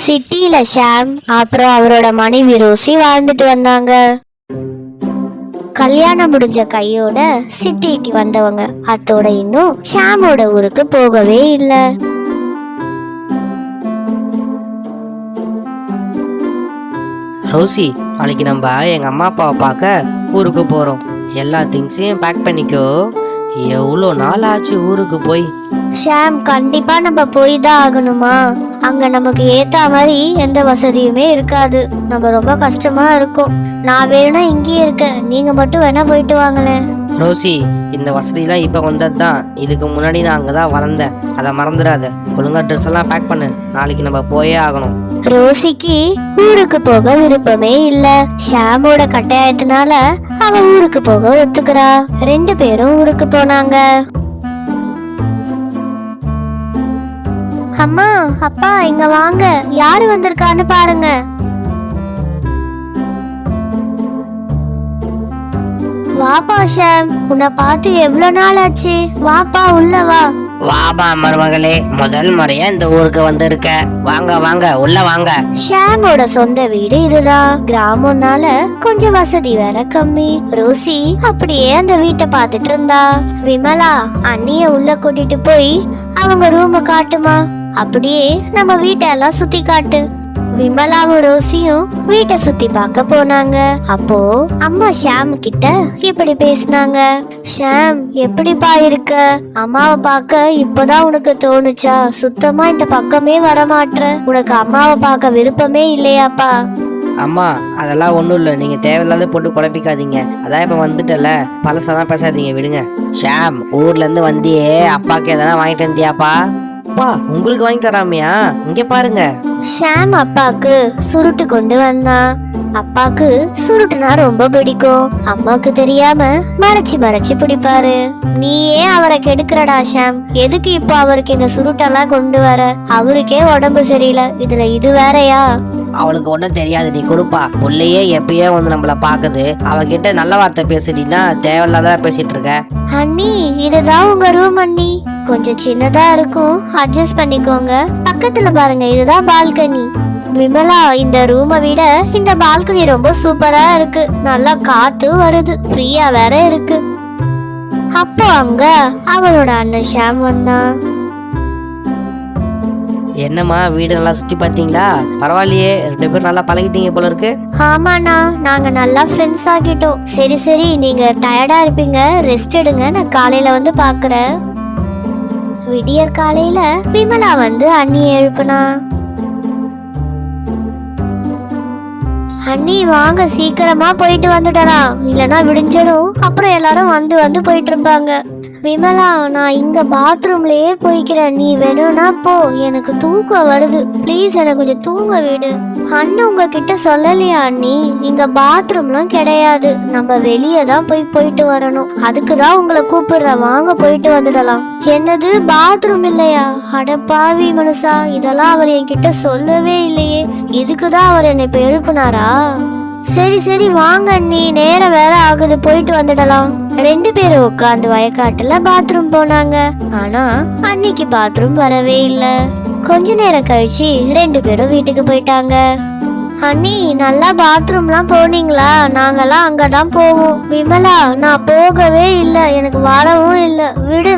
சிட்டியில ஷாம் அப்புறம் அவரோட மனைவி ரோசி வாழ்ந்துட்டு வந்தாங்க. கல்யாணம் முடிஞ்ச கையோட சிட்டிக்கு வந்தவங்க அத்தோட இன்னும் ஷாமோட ஊருக்கு போகவே இல்ல. ரோசி, நாளைக்கு நம்ம எங்க அம்மா அப்பாவை பார்க்க ஊருக்கு போறோம். எல்லா திங்ஸையும் பேக் பண்ணிக்கோ. எவ்வளோ நாள் ஆச்சு ஊருக்கு போய். ஷாம், கண்டிப்பா நம்ம போய் தான் ஆகணுமா? அங்க நமக்கு ஏத்த மாதிரி எந்த வசதியுமே இருக்காது. நம்ம ரொம்ப கஷ்டமா இருக்கும். நான் வேணும்னா இங்கேயே இருக்கேன், நீங்க மட்டும் வேணா போயிட்டு வாங்களேன். ரோசி, இந்த வசதியெல்லாம் இப்போ வந்தது தான். இதுக்கு முன்னாடி நான் அங்கே தான் வளர்ந்தேன், அதை மறந்துடாத. ஒழுங்கா ட்ரெஸ் எல்லாம் பேக் பண்ணு, நாளைக்கு நம்ம போயே ஆகணும். ரோசிக்கு ஊருக்கு போக விருப்பமே இல்ல. ஷாமோட கட்டாயத்தினால அவ ஊருக்கு போக ஒத்துக்கிறா. 2 பேரும் ஊருக்கு போனாங்க. அம்மா, அப்பா, இங்க வாங்க, யாரு வந்திருக்கான்னு பாருங்க. வாப்பா ஷாம், உன்னை பார்த்து எவ்வளவு நாள் ஆச்சு. வாப்பா, உள்ள வா. வாபா மருமகளே, முதல் முறையா இந்த ஊருக்கு வந்திருக்க. வாங்க வாங்க, உள்ள வாங்க. ஷாமோட சொந்த வீடு இதுதான். கிராமம்னால கொஞ்சம் வசதி வேற கம்மி. ரோசி அப்படியே அந்த வீட்டை பார்த்துட்டு இருந்தா. விமலா, அண்ணிய உள்ள கூட்டிட்டு போய் அவங்க ரூம காட்டுமா, அப்படியே நம்ம வீட்டெல்லாம் சுத்தி காட்டு. விமலாவும் ரோசியும் வீட்டை சுத்தி பார்க்க போனாங்க. அப்போ அம்மா ஷாம் கிட்ட இப்படி பேசினாங்க. ஷாம், எப்படிப்பா இருக்க? அம்மாவை பார்க்க இப்பதான் உனக்கு தோணுச்சா? சுத்தமா இந்த பக்கமே வரமாட்ற. உனக்கு அம்மாவை பார்க்க விருப்பமே இல்லையாப்பா? அம்மா, அதெல்லாம் ஒன்றும் இல்லை. நீங்கள் தேவையில்லாத போட்டு குழப்பிக்காதீங்க. அதான் இப்போ வந்துட்டல, பழசெல்லாம் பேசாதீங்க, விடுங்க. ஷாம், ஊர்லேருந்து வந்தியே, அப்பாவுக்கு எதனா வாங்கிட்டு வந்தியாப்பா? அப்பா, உங்களுக்கு வாங்கி தராமையா? இங்கே பாருங்க. ஷாம் அப்பாக்கு சுருட்டு கொண்டு வந்தான். அப்பாக்கு சுருட்டுனா ரொம்ப பிடிக்கும். அம்மாக்கு தெரியாம மறைச்சு மறைச்சு பிடிப்பாரு. நீ ஏன் அவரை கெடுக்கிறடா ஷாம்? எதுக்கு இப்போ அவருக்கு இந்த சுருட்டெல்லாம் கொண்டு வர? அவருக்கே உடம்பு சரியில்லை, இதுல இது வேறயா? அவளுக்கு ஒன்றும் தெரியாது, நீ கொடுப்பா. உள்ளேயே எப்பயே வந்து நம்மள பாக்குது. அவகிட்ட நல்ல வார்த்தை பேசிட்டீங்கன்னா தேவையில்லாத பேசிட்டு இருக்க. அண்ணி, இதுதான் உங்க ரூம் அண்ணி. கொஞ்சம் சின்னதா இருக்கும், அட்ஜஸ்ட் பண்ணிக்கோங்க. பக்கத்துல பாருங்க, இதுதான் பால்கனி. விமலா, இந்த ரூமை விட இந்த பால்கனி ரொம்ப சூப்பரா இருக்கு. நல்லா காத்து வருது, ஃப்ரீயா வேற இருக்கு. அப்போ அங்க அவளோட அண்ணன் ஷாம் வந்தான். என்னம்மா, வீடு நல்லா சுத்தி பாத்தீங்களா? பரவாயில்லையே, 2 பேரும் நல்லா பழகிட்டீங்க போல இருக்கு. ஆமாண்ணா, நாங்க நல்லா ஃப்ரெண்ட்ஸ் ஆகிட்டோம். சரி சரி, நீங்க டயர்டா இருப்பீங்க, ரெஸ்ட் எடுங்க, நான் காலையில வந்து பாக்குறேன். விடியற் காலையில விமலா வந்து அண்ணியை எழுப்புனா. அண்ணி வாங்க, சீக்கிரமா போயிட்டு வந்துடலாம், இல்லனா விடிஞ்சிடும். அப்புறம் எல்லாரும் வந்து வந்து போயிட்டு இருப்பாங்க. விமலா, நான் இங்க பாத்ரூம்லயே போய்க்கிறேன், நீ வேணும்னா போ, எனக்கு தூக்கம் வருது. ப்ளீஸ், எனக்கு கொஞ்சம் தூங்க விடு. அண்ணன் உங்ககிட்ட சொல்லலையா அண்ணி? இங்க பாத்ரூம்லாம் கிடையாது, நம்ம வெளியே தான் போயிட்டு வரணும். அதுக்குதான் உங்களை கூப்பிடுறேன், வாங்க போயிட்டு வந்துடலாம். என்னது, பாத்ரூம் இல்லையா? அட பாவி மனுஷா, இதெல்லாம் அவர் என்கிட்ட சொல்லவே இல்லையே. இதுக்குதான் அவர் என்னை இப்ப எழுப்புனாரா? சரி சரி வாங்க அண்ணி, நேரம் வேற ஆகுது, போயிட்டு வந்துடலாம். 2 பேரும் உட்காந்து வயக்காட்டுல பாத்ரூம் போனாங்க. ஆனா அன்னைக்கு பாத்ரூம் வரவே இல்ல. கொஞ்ச நேரம் கழிச்சு 2 பேரும் வீட்டுக்கு போயிட்டாங்க. அண்ணி, நல்லா பாத்ரூம்லாம் போனீங்களா? நாங்கெல்லாம் அங்கதான் போவோம். விமலா, நான் போகவே இல்லை, எனக்கு வரவும் இல்லை, விடு,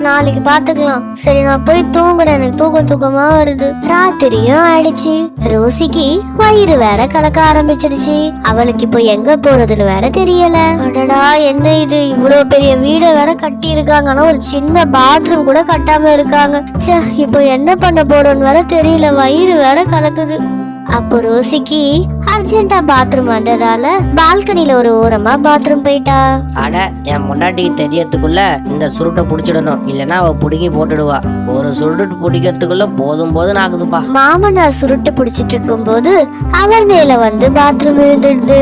நாளைக்கு பாத்துக்கலாம். சரி, நான் போய் தூங்குறேன், எனக்கு தூக்கமா வருது. ராத்திரியும் ஆயிடுச்சு. ரோசிக்கு வயிறு வேற கலக்க ஆரம்பிச்சிடுச்சு. அவளுக்கு இப்போ எங்க போறதுன்னு வேற தெரியல. அடடா, என்ன இது, இவ்வளவு பெரிய வீடு வேற கட்டி இருக்காங்க, ஆனா ஒரு சின்ன பாத்ரூம் கூட கட்டாம இருக்காங்க. ச்சே, இப்போ என்ன பண்ண போறோம்னு வேற தெரியல, வயிறு வேற கலக்குது. அப்போ ரோசிக்கு அர்ஜென்டா பாத்ரூம் வந்ததால பால்கனில ஒரு ஓரமா பாத்ரூம் போயிட்டா. அட, என் முன்னாடிக்கு தெரியறதுக்குள்ள இந்த சுருட்டை புடிச்சிடணும், இல்லனா அவ புடுங்கி போட்டுடுவா. ஒரு சுருட்டு பிடிக்கிறதுக்குள்ள போதும் போதும் ஆகுதுப்பா. மாமனார் சுருட்டு பிடிச்சிட்டு இருக்கும் போது அவர் மேல வந்து பாத்ரூம் விழுந்துடுது.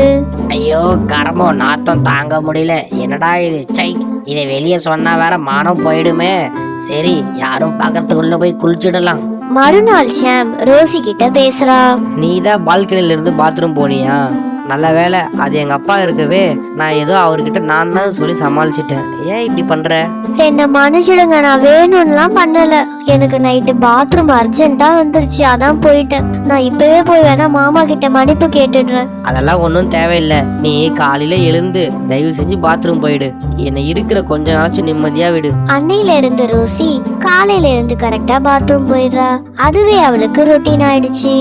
ஐயோ கர்மம், நாத்தம் தாங்க முடியல. என்னடா இது, சை, இதை வெளியே சொன்னா வேற மானம் போயிடுமே. சரி, யாரும் பாக்கிறதுக்குள்ள போய் குளிச்சிடலாம். மறுநாள் ஷாம் ரோசி கிட்ட பேசுறான். நீ தான் பால்கனில இருந்து பாத்ரூம் போனியா? நல்ல வேலை அது எங்க அப்பா இருக்கவே நான் ஏதோ அவர்கிட்ட நான் தான் சொல்லி சமாளிச்சிட்டேன். ஏன் இப்படி பண்ற? என்ன மன்னிச்சிடுங்க, நான் வேணும்லாம் பண்ணல. எனக்கு நைட்டு பாத்ரூம் அர்ஜென்ட்டா வந்துருச்சு, அதான் போயிட்டேன். நான் இப்பவே போய் வேணா மாமா கிட்ட மன்னிப்பு கேட்டுடுறேன். அதெல்லாம் ஒன்றும் தேவையில்லை. நீ காலையில எழுந்து தயவு செஞ்சு பாத்ரூம் போயிடு. என்னை இருக்கிற கொஞ்ச நாளாச்சும் நிம்மதியா விடு. அன்னையில இருந்து ரோசி காலையில இருந்து கரெக்டா பாத்ரூம் போயிடுறா. அதுவே அவளுக்கு ரொட்டீன் ஆயிடுச்சு.